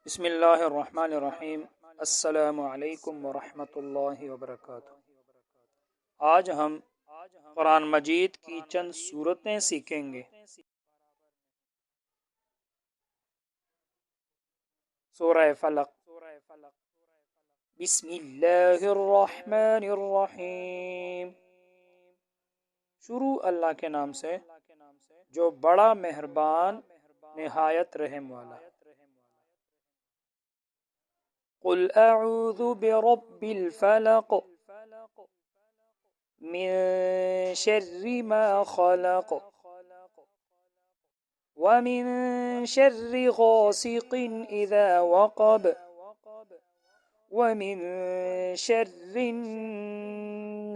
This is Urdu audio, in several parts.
بسم اللہ الرحمن الرحیم۔ السلام علیکم ورحمۃ اللہ وبرکاتہ۔ آج ہم قرآن مجید کی چند سورتیں سیکھیں گے۔ سورہ فلق۔ بسم اللہ الرحمن الرحیم۔ شروع اللہ کے نام سے جو بڑا مہربان نہایت رحم والا ہے۔ قل اعوذ برب الفلق من شر ما خلق ومن شر غاسق اذا وقب ومن شر النفاثات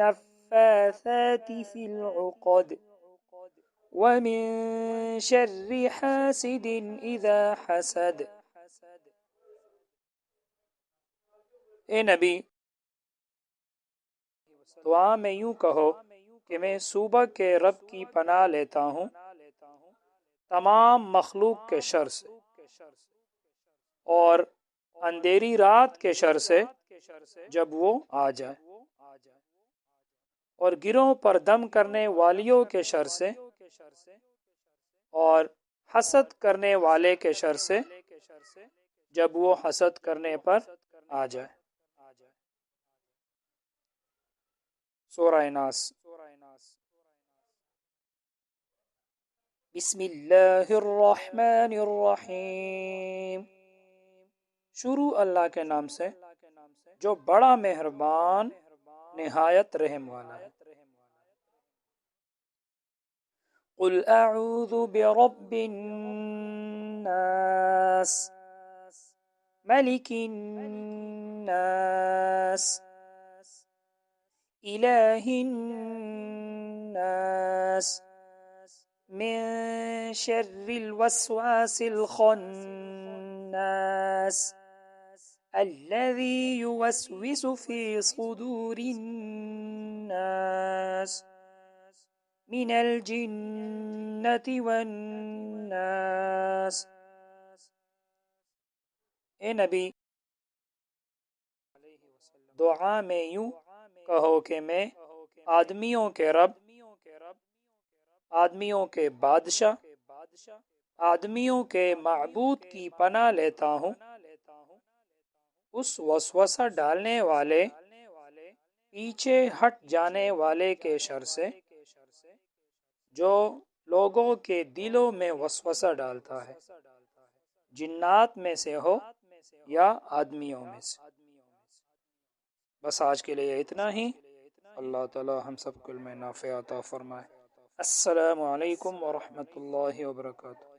في العقد ومن شر حاسد اذا حسد۔ اے نبی، دعا میں یوں کہو کہ میں صبح کے رب کی پناہ لیتا ہوں تمام مخلوق کے شر سے، اور اندھیری رات کے شر سے جب وہ آ جائے، اور گروہ پر دم کرنے والیوں کے شر سے، اور حسد کرنے والے کے شر سے جب وہ حسد کرنے پر آ جائے۔ سورہ ناس۔ بسم اللہ الرحمن الرحیم۔ شروع اللہ کے نام سے جو بڑا مہربان نہایت رحم والا ہے۔ قل اعوذ برب الناس ملک الناس الہ الناس من شر الوسواس الخناس الذي يوسوس في صدور الناس من الجنة والناس۔ اے نبی، دعا میں یوں کہو کہ میں آدمیوں کے رب، آدمیوں کے بادشاہ، آدمیوں کے معبود کی پناہ لیتا ہوں اس وسوسہ ڈالنے والے، پیچھے ہٹ جانے والے کے شر سے جو لوگوں کے دلوں میں وسوسہ ڈالتا ہے، جنات میں سے ہو یا آدمیوں میں سے۔ بس آج کے لیے اتنا ہی۔ اللہ تعالی ہم سب کو علم نافع عطا فرمائے۔ السلام علیکم ورحمۃ اللہ وبرکاتہ۔